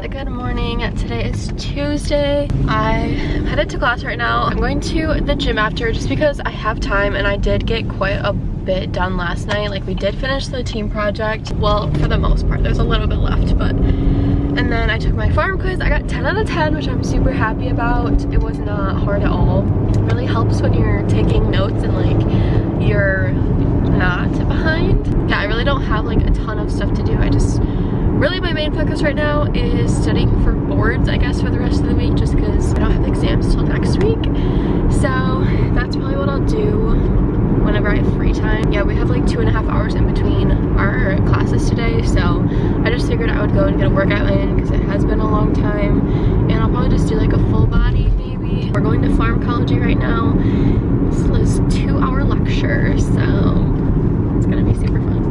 Good morning. Today is Tuesday. I am headed to class right now. I'm going to the gym after just because I have time, and I did get quite a bit done last night. Like, we did finish the team project. Well, for the most part. There's a little bit left, but... And then I took my farm quiz. I got 10 out of 10, which I'm super happy about. It was not hard at all. It really helps when you're taking notes and like you're not behind. Yeah, I really don't have like a ton of stuff to do. Really my main focus right now is studying for boards, I guess, for the rest of the week, just because I don't have exams till next week. So that's probably what I'll do whenever I have free time. Yeah, we have like 2.5 hours in between our classes today, so I just figured I would go and get a workout in because it has been a long time, and I'll probably just do like a full body maybe. We're going to pharmacology right now. This is a 2-hour lecture, so it's gonna be super fun.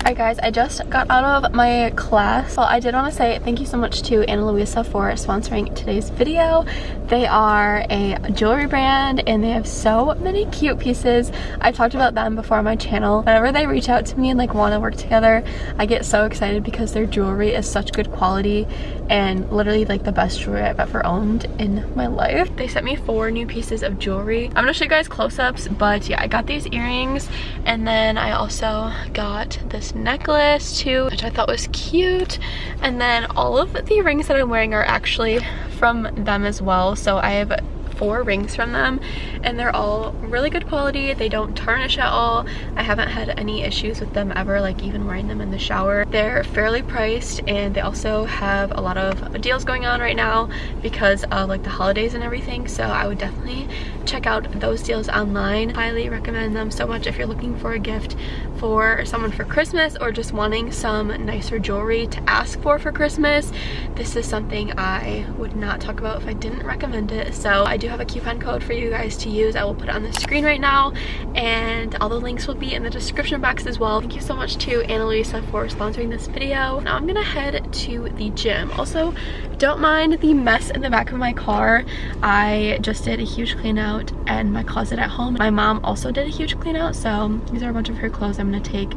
Alright guys, I just got out of my class. Well, I did want to say thank you so much to Ana Luisa for sponsoring today's video. They are a jewelry brand and they have so many cute pieces. I've talked about them before on my channel. Whenever they reach out to me and like want to work together, I get so excited because their jewelry is such good quality and literally like the best jewelry I've ever owned in my life. They sent me 4 new pieces of jewelry. I'm gonna show you guys close-ups, but yeah, I got these earrings and then I also got this necklace too, which I thought was cute, and then all of the rings that I'm wearing are actually from them as well. So I have 4 rings from them and they're all really good quality. They don't tarnish at all. I haven't had any issues with them ever, like even wearing them in the shower. They're fairly priced and they also have a lot of deals going on right now because of like the holidays and everything, so I would definitely check out those deals online. Highly recommend them so much if you're looking for a gift for someone for Christmas or just wanting some nicer jewelry to ask for Christmas. This is something I would not talk about if I didn't recommend it. So I do have a coupon code for you guys to use. I will put it on the screen right now and all the links will be in the description box as well. Thank you so much to Ana Luisa for sponsoring this video. Now I'm gonna head to the gym. Also, don't mind the mess in the back of my car. I just did a huge clean out in my closet at home. My mom also did a huge clean out, so these are a bunch of her clothes I'm gonna take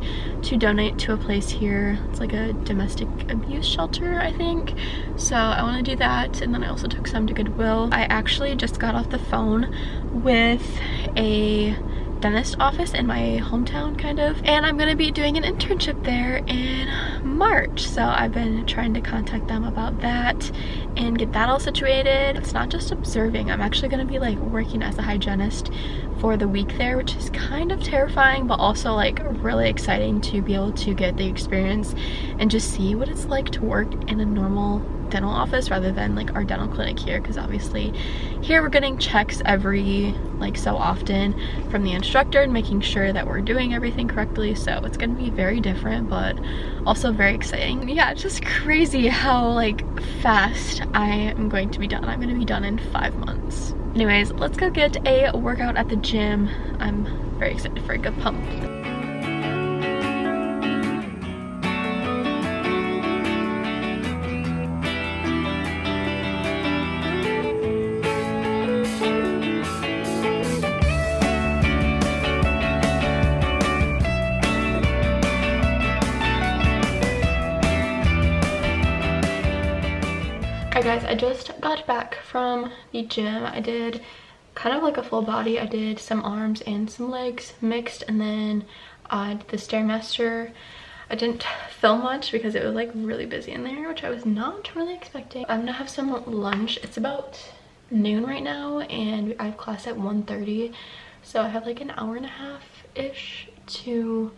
to donate to a place here. It's like a domestic abuse shelter, I think. So I want to do that, and then I also took some to Goodwill. I actually just got off the phone with a dentist office in my hometown kind of, and I'm gonna be doing an internship there in March, so I've been trying to contact them about that and get that all situated. It's not just observing, I'm actually gonna be like working as a hygienist for the week there, which is kind of terrifying but also like really exciting to be able to get the experience and just see what it's like to work in a normal dental office rather than like our dental clinic here, because obviously here we're getting checks every like so often from the instructor and making sure that we're doing everything correctly. So it's gonna be very different but also very exciting. Yeah, it's just crazy how like fast I am going to be done. I'm gonna be done in 5 months. Anyways, let's go get a workout at the gym. I'm very excited for a good pump. guys, I just got back from the gym. I did kind of like a full body. I did some arms and some legs mixed, and then I did the Stairmaster. I didn't film much because it was like really busy in there, which I was not really expecting. I'm gonna have some lunch. It's about noon right now and I have class at 1:30, so I have like an hour and a half-ish to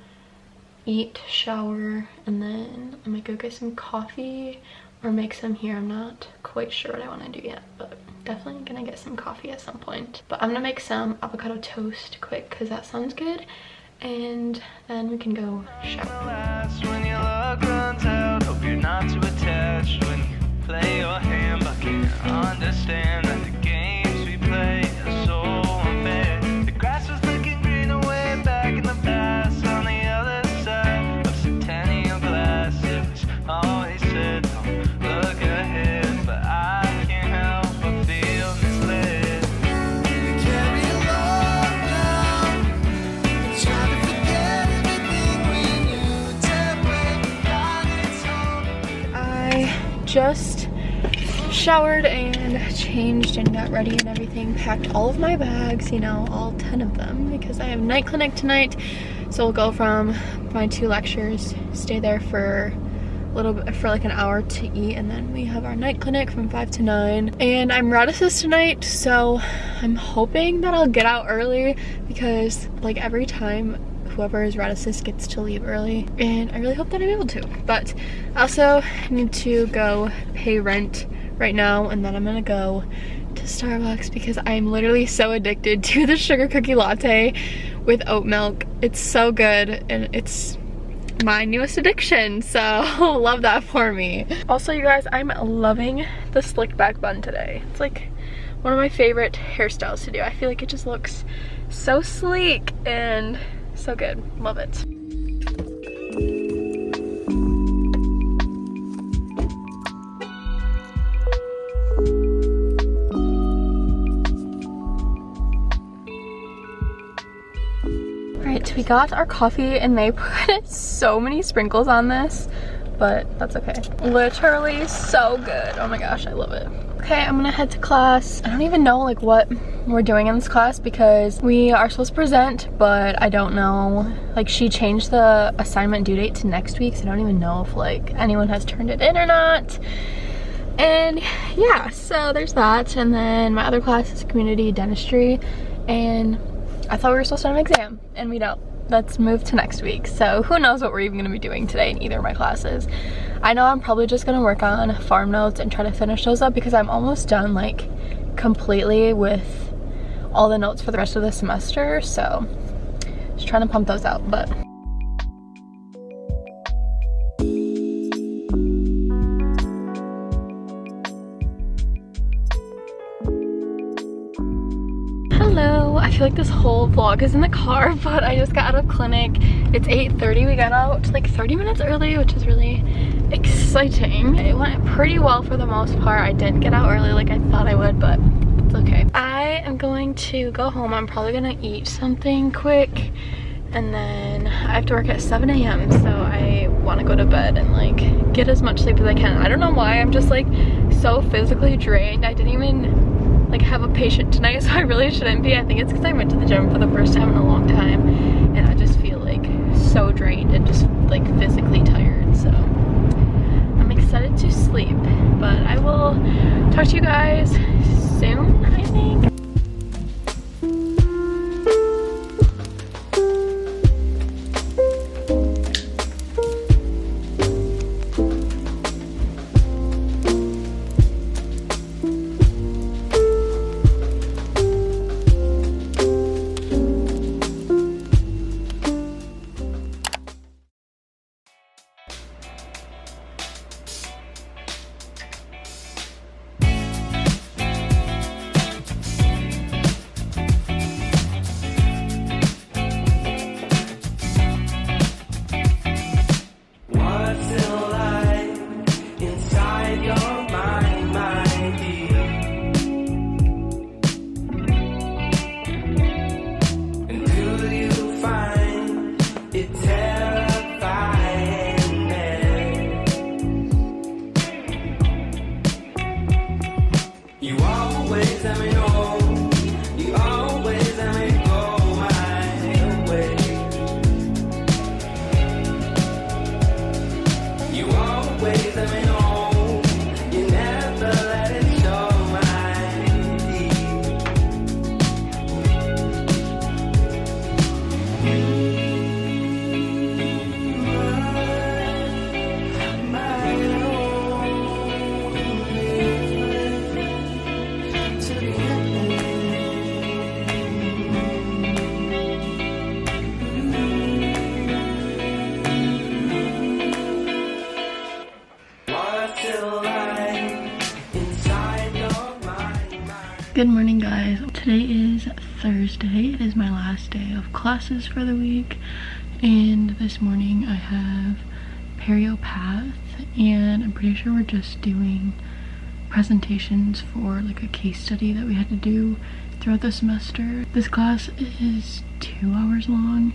eat, shower, and then I might go get some coffee or make some here. I'm not quite sure what I want to do yet, but definitely gonna get some coffee at some point. But I'm gonna make some avocado toast quick because that sounds good, and then we can go shower. When your luck runs out, hope you're not too attached when you play your hand, but can you understand that the games we play are so unfair? The grass was looking greener way back in the past on the other side of centennial glass. It was always said, don't look ahead, but I can't help but feel misled. You carry along now, trying to forget everything when you tell when God is home. I just showered and changed and got ready and everything, packed all of my bags, you know, all 10 of them, because I have night clinic tonight. So we'll go from my 2 lectures, stay there for a little bit, for like an hour to eat, and then we have our night clinic from 5 to 9. And I'm red assist tonight, so I'm hoping that I'll get out early, because like every time whoever is red assist gets to leave early, and I really hope that I'm able to. But I also need to go pay rent right now, and then I'm gonna go to Starbucks because I'm literally so addicted to the sugar cookie latte with oat milk. It's so good and it's my newest addiction, so love that for me. Also, you guys, I'm loving the slick back bun today. It's like one of my favorite hairstyles to do. I feel like it just looks so sleek and so good. Love it. Alright, we got our coffee and they put so many sprinkles on this, but that's okay. Literally so good. Oh my gosh, I love it. Okay, I'm gonna head to class. I don't even know like what we're doing in this class because we are supposed to present, but I don't know. Like, she changed the assignment due date to next week, so I don't even know if like anyone has turned it in or not. And yeah, so there's that. And then my other class is community dentistry, and I thought we were supposed to have an exam, and we don't. That's moved to next week, so who knows what we're even gonna be doing today in either of my classes. I know I'm probably just gonna work on farm notes and try to finish those up because I'm almost done like completely with all the notes for the rest of the semester, so just trying to pump those out. But hello, I feel like this whole vlog is in the car, but I just got out of clinic. It's 8:30. We got out like 30 minutes early, which is really exciting. It went pretty well for the most part. I didn't get out early like I thought I would, but it's okay. I am going to go home. I'm probably gonna eat something quick, and then I have to work at 7 a.m. so I want to go to bed and like get as much sleep as I can. I don't know why, I'm just like so physically drained. I didn't even like have a patient tonight, so I really shouldn't be. I think it's because I went to the gym for the first time in a long time, and I just feel like so drained and just like physically tired. So I'm excited to sleep, but I will talk to you guys soon, I think. Good morning, guys. Today is Thursday. It is my last day of classes for the week, and this morning I have periopath, and I'm pretty sure we're just doing presentations for like a case study that we had to do throughout the semester. This class is 2 hours long,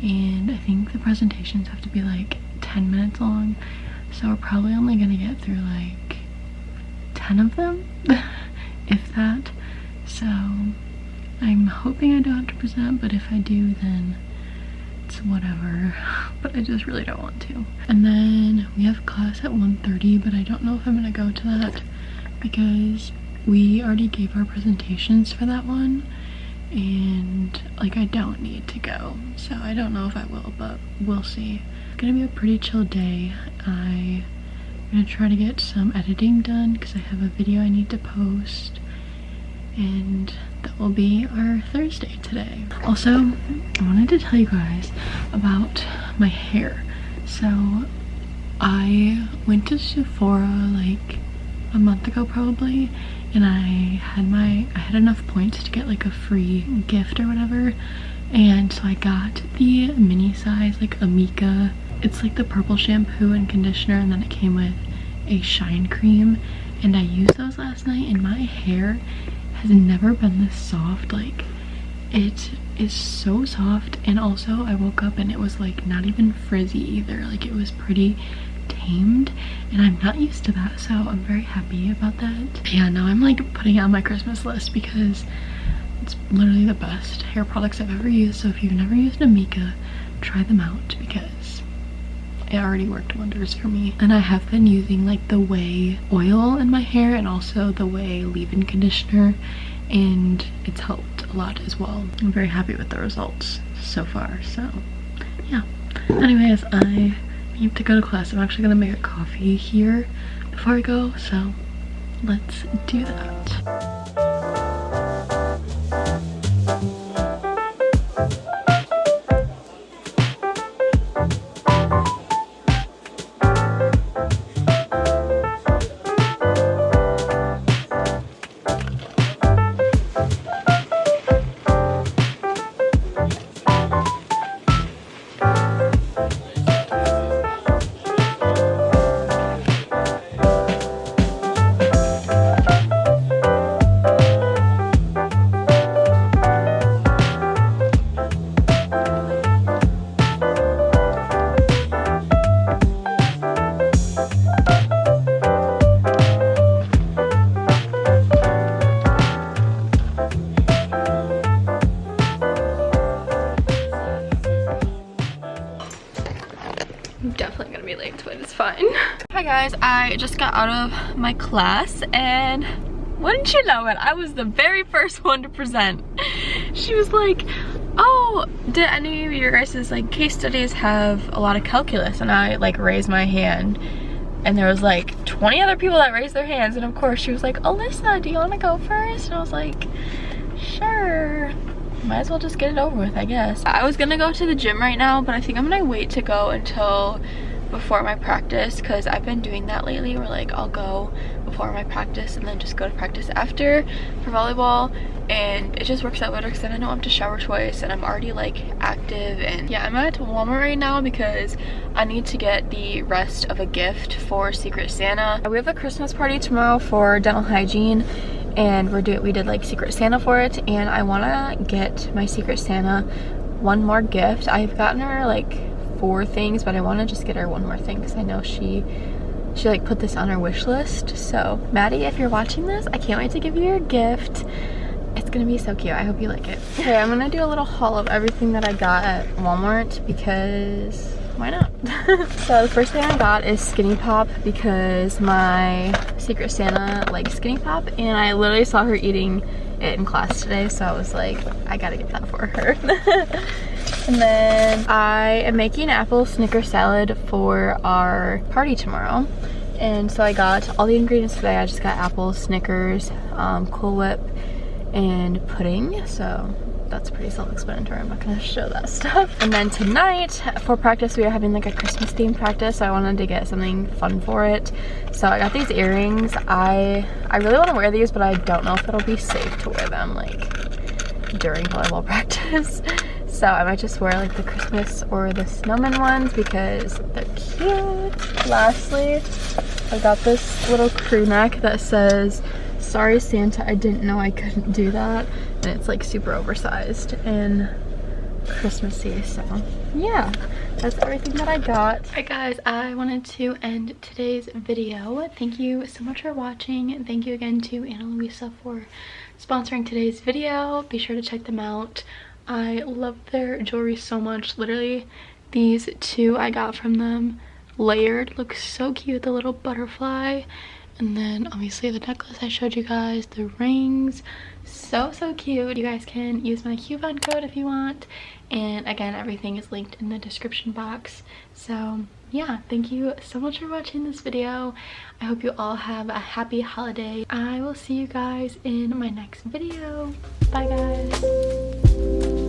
and I think the presentations have to be like 10 minutes long, so we're probably only gonna get through like 10 of them if that. So I'm hoping I don't have to present, but if I do, then it's whatever. But I just really don't want to. And then we have class at 1:30, but I don't know if I'm gonna go to that because we already gave our presentations for that one, and like I don't need to go, so I don't know if I will, but we'll see. It's gonna be a pretty chill day. I'm gonna try to get some editing done because I have a video I need to post, and that will be our Thursday today. Also, I wanted to tell you guys about my hair. So I went to Sephora like a month ago probably, and I had enough points to get like a free gift or whatever, and so I got the mini size like Amika. It's like the purple shampoo and conditioner, and then it came with a shine cream, and I used those last night, and my hair has never been this soft. Like, it is so soft, and also I woke up and it was like not even frizzy either. Like, it was pretty tamed, and I'm not used to that, so I'm very happy about that. Yeah, now I'm like putting it on my Christmas list because it's literally the best hair products I've ever used. So if you've never used Amika, try them out because it already worked wonders for me. And I have been using like the Way oil in my hair and also the Way leave-in conditioner, and it's helped a lot as well. I'm very happy with the results so far, so yeah. Anyways, I need to go to class. I'm actually gonna make a coffee here before I go, so let's do that. Definitely gonna be late, but it's fine. Hi guys, I just got out of my class, and wouldn't you know it, I was the very first one to present. She was like, oh, did any of your guys' like case studies have a lot of calculus? And I like raised my hand, and there was like 20 other people that raised their hands, and of course she was like, Alyssa, do you want to go first? And I was like, sure. Might as well just get it over with, I guess. I was gonna go to the gym right now, but I think I'm gonna wait to go until before my practice, because I've been doing that lately where like I'll go before my practice and then just go to practice after for volleyball, and it just works out better because then I don't have to shower twice and I'm already like active. And yeah, I'm at Walmart right now because I need to get the rest of a gift for Secret Santa. We have a Christmas party tomorrow for dental hygiene, and we did like Secret Santa for it, and I want to get my Secret Santa one more gift. I've gotten her like 4 things, but I want to just get her one more thing because I know she like put this on her wish list. So Maddie, if you're watching this, I can't wait to give you your gift. It's gonna be so cute. I hope you like it. Okay, I'm gonna do a little haul of everything that I got at Walmart because why not? So the first thing I got is Skinny Pop because my Secret Santa likes Skinny Pop, and I literally saw her eating it in class today, so I was like, I gotta get that for her. And then I am making apple Snicker salad for our party tomorrow, and so I got all the ingredients today. I just got apples, Snickers, Cool Whip, and pudding. So that's pretty self-explanatory. I'm not gonna show that stuff. And then tonight for practice, we are having like a Christmas themed practice, so I wanted to get something fun for it. So I got these earrings. I really want to wear these, but I don't know if it'll be safe to wear them like during volleyball practice. So I might just wear like the Christmas or the snowman ones because they're cute. Lastly, I got this little crew neck that says, "Sorry Santa, I didn't know I couldn't do that." And it's like super oversized and Christmassy, so yeah, that's everything that I got. Alright guys, I wanted to end today's video. Thank you so much for watching. Thank you again to Ana Luisa for sponsoring today's video. Be sure to check them out. I love their jewelry so much. Literally, these two I got from them layered look so cute. The little butterfly, and then obviously the necklace I showed you guys, the rings, so cute. You guys can use my coupon code if you want, and again, everything is linked in the description box. So yeah, thank you so much for watching this video. I hope you all have a happy holiday. I will see you guys in my next video. Bye guys.